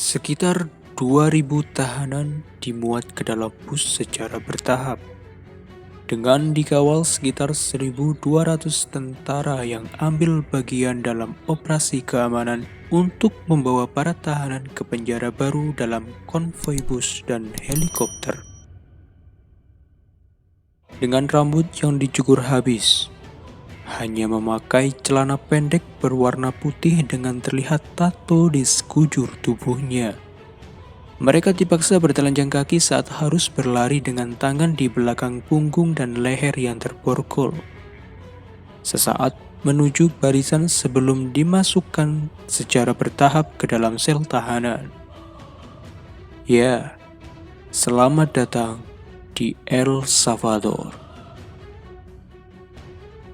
Sekitar 2.000 tahanan dimuat ke dalam bus secara bertahap, dengan dikawal sekitar 1.200 tentara yang ambil bagian dalam operasi keamanan untuk membawa para tahanan ke penjara baru dalam konvoi bus dan helikopter. Dengan rambut yang dicukur habis, hanya memakai celana pendek berwarna putih dengan terlihat tato di sekujur tubuhnya. Mereka dipaksa bertelanjang kaki saat harus berlari dengan tangan di belakang punggung dan leher yang terborgol. Sesaat menuju barisan sebelum dimasukkan secara bertahap ke dalam sel tahanan. Ya, selamat datang di El Salvador.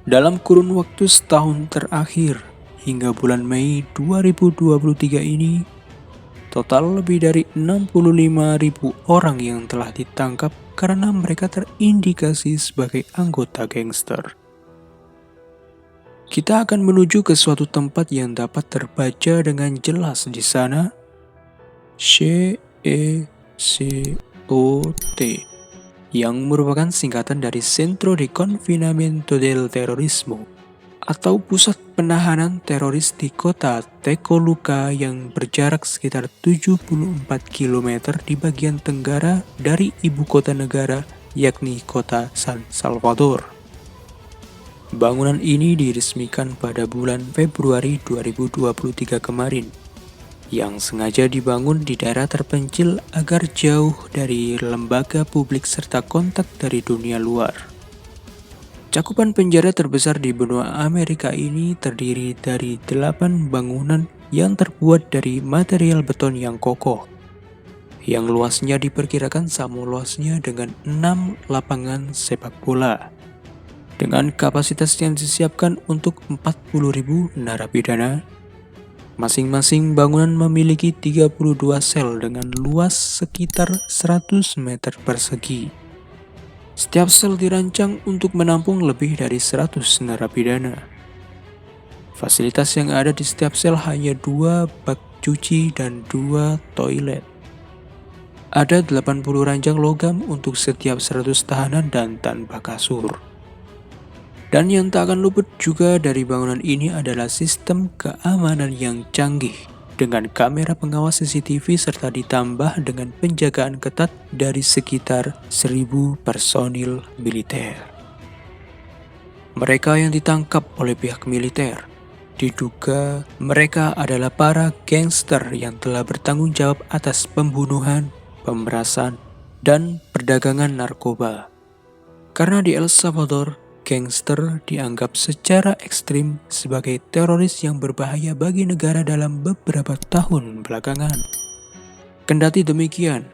Dalam kurun waktu setahun terakhir hingga bulan Mei 2023 ini, total lebih dari 65.000 orang yang telah ditangkap karena mereka terindikasi sebagai anggota gangster. Kita akan menuju ke suatu tempat yang dapat terbaca dengan jelas di sana. CECOT, yang merupakan singkatan dari Centro de Confinamiento del Terrorismo, atau pusat penahanan teroris di kota Tecoluca yang berjarak sekitar 74 km di bagian tenggara dari ibu kota negara, yakni kota San Salvador. Bangunan ini diresmikan pada bulan Februari 2023 kemarin, yang sengaja dibangun di daerah terpencil agar jauh dari lembaga publik serta kontak dari dunia luar. Cakupan penjara terbesar di benua Amerika ini terdiri dari 8 bangunan yang terbuat dari material beton yang kokoh, yang luasnya diperkirakan sama luasnya dengan 6 lapangan sepak bola, dengan kapasitas yang disiapkan untuk 40.000 narapidana. Masing-masing bangunan memiliki 32 sel dengan luas sekitar 100 meter persegi. Setiap sel dirancang untuk menampung lebih dari 100 narapidana. Fasilitas yang ada di setiap sel hanya 2 bak cuci dan 2 toilet. Ada 80 ranjang logam untuk setiap 100 tahanan dan tanpa kasur. Dan yang tak akan luput juga dari bangunan ini adalah sistem keamanan yang canggih dengan kamera pengawas CCTV serta ditambah dengan penjagaan ketat dari sekitar 1.000 personil militer. Mereka yang ditangkap oleh pihak militer diduga mereka adalah para gangster yang telah bertanggung jawab atas pembunuhan, pemerasan, dan perdagangan narkoba. Karena di El Salvador, gangster dianggap secara ekstrim sebagai teroris yang berbahaya bagi negara dalam beberapa tahun belakangan. Kendati demikian,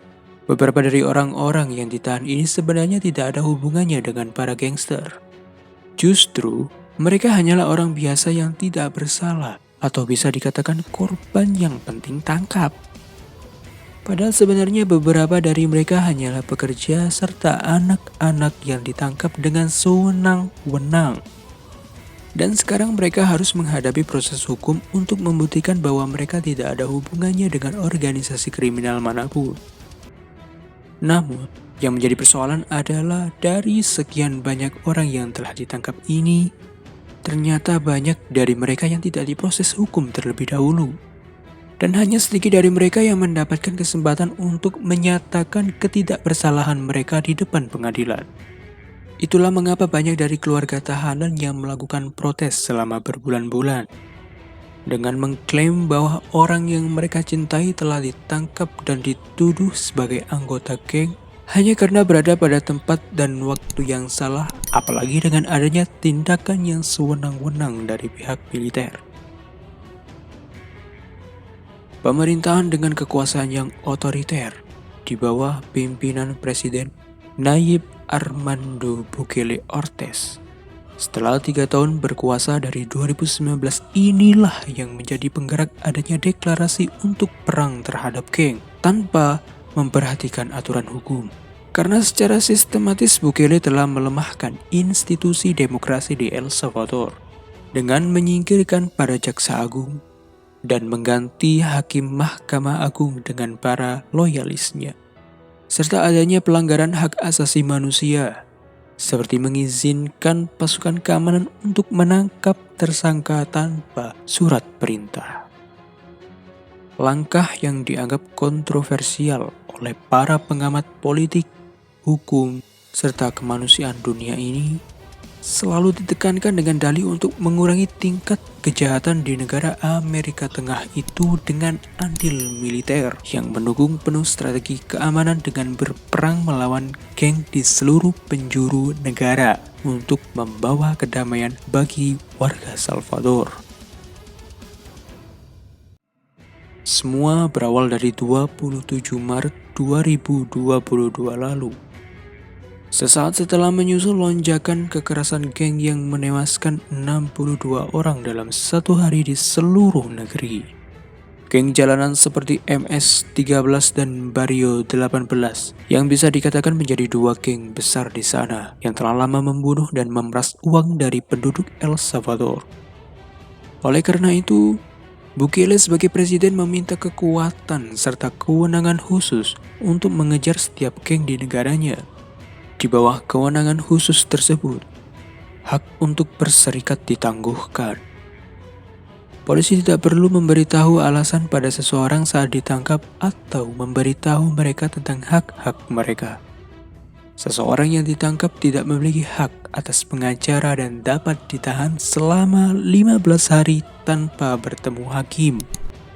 beberapa dari orang-orang yang ditahan ini sebenarnya tidak ada hubungannya dengan para gangster. Justru, mereka hanyalah orang biasa yang tidak bersalah atau bisa dikatakan korban yang penting tangkap. Padahal sebenarnya beberapa dari mereka hanyalah pekerja serta anak-anak yang ditangkap dengan sewenang-wenang. Dan sekarang mereka harus menghadapi proses hukum untuk membuktikan bahwa mereka tidak ada hubungannya dengan organisasi kriminal manapun. Namun, yang menjadi persoalan adalah dari sekian banyak orang yang telah ditangkap ini, ternyata banyak dari mereka yang tidak diproses hukum terlebih dahulu. Dan hanya sedikit dari mereka yang mendapatkan kesempatan untuk menyatakan ketidakbersalahan mereka di depan pengadilan. Itulah mengapa banyak dari keluarga tahanan yang melakukan protes selama berbulan-bulan, dengan mengklaim bahwa orang yang mereka cintai telah ditangkap dan dituduh sebagai anggota geng hanya karena berada pada tempat dan waktu yang salah, apalagi dengan adanya tindakan yang sewenang-wenang dari pihak militer. Pemerintahan dengan kekuasaan yang otoriter di bawah pimpinan Presiden Nayib Armando Bukele Ortez. Setelah 3 tahun berkuasa dari 2019 inilah yang menjadi penggerak adanya deklarasi untuk perang terhadap geng tanpa memperhatikan aturan hukum. Karena secara sistematis Bukele telah melemahkan institusi demokrasi di El Salvador dengan menyingkirkan para jaksa agung, dan mengganti hakim Mahkamah Agung dengan para loyalisnya, serta adanya pelanggaran hak asasi manusia, seperti mengizinkan pasukan keamanan untuk menangkap tersangka tanpa surat perintah. Langkah yang dianggap kontroversial oleh para pengamat politik, hukum, serta kemanusiaan dunia ini selalu ditekankan dengan dalih untuk mengurangi tingkat kejahatan di negara Amerika Tengah itu dengan andil militer yang mendukung penuh strategi keamanan dengan berperang melawan geng di seluruh penjuru negara untuk membawa kedamaian bagi warga Salvador. Semua berawal dari 27 Maret 2022 lalu. Sesaat setelah menyusul lonjakan kekerasan geng yang menewaskan 62 orang dalam satu hari di seluruh negeri. Geng jalanan seperti MS-13 dan Barrio 18 yang bisa dikatakan menjadi dua geng besar di sana yang telah lama membunuh dan memeras uang dari penduduk El Salvador. Oleh karena itu, Bukele sebagai presiden meminta kekuatan serta kewenangan khusus untuk mengejar setiap geng di negaranya. Di bawah kewenangan khusus tersebut, hak untuk berserikat ditangguhkan. Polisi tidak perlu memberitahu alasan pada seseorang saat ditangkap atau memberitahu mereka tentang hak-hak mereka. Seseorang yang ditangkap tidak memiliki hak atas pengacara dan dapat ditahan selama 15 hari tanpa bertemu hakim,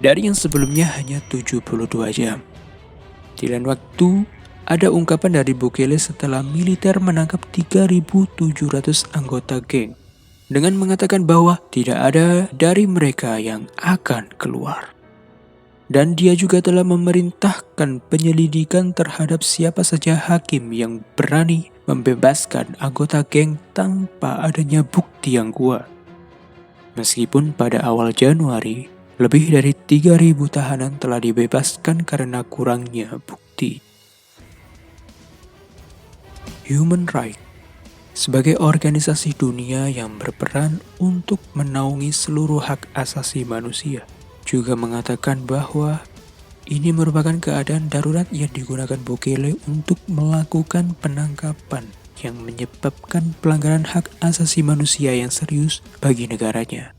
dari yang sebelumnya hanya 72 jam. Di lain waktu, ada ungkapan dari Bukele setelah militer menangkap 3.700 anggota geng, dengan mengatakan bahwa tidak ada dari mereka yang akan keluar. Dan dia juga telah memerintahkan penyelidikan terhadap siapa saja hakim yang berani membebaskan anggota geng tanpa adanya bukti yang kuat. Meskipun pada awal Januari, lebih dari 3.000 tahanan telah dibebaskan karena kurangnya bukti. Human Rights sebagai organisasi dunia yang berperan untuk menaungi seluruh hak asasi manusia, juga mengatakan bahwa ini merupakan keadaan darurat yang digunakan Bukele untuk melakukan penangkapan yang menyebabkan pelanggaran hak asasi manusia yang serius bagi negaranya.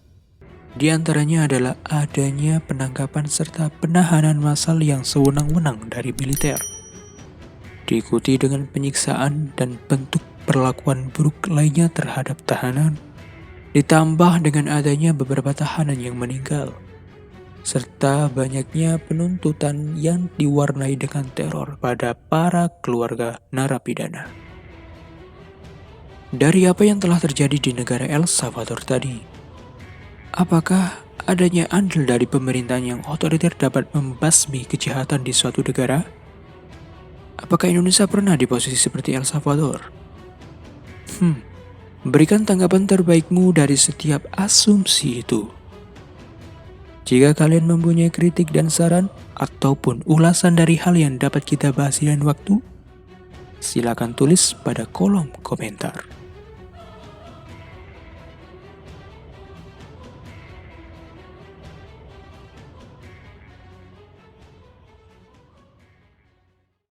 Di antaranya adalah adanya penangkapan serta penahanan massal yang sewenang-wenang dari militer, diikuti dengan penyiksaan dan bentuk perlakuan buruk lainnya terhadap tahanan, ditambah dengan adanya beberapa tahanan yang meninggal, serta banyaknya penuntutan yang diwarnai dengan teror pada para keluarga narapidana. Dari apa yang telah terjadi di negara El Salvador tadi, apakah adanya andil dari pemerintahan yang otoriter dapat membasmi kejahatan di suatu negara? Apakah Indonesia pernah di posisi seperti El Salvador? Berikan tanggapan terbaikmu dari setiap asumsi itu. Jika kalian mempunyai kritik dan saran ataupun ulasan dari hal yang dapat kita bahas di lain waktu, silakan tulis pada kolom komentar.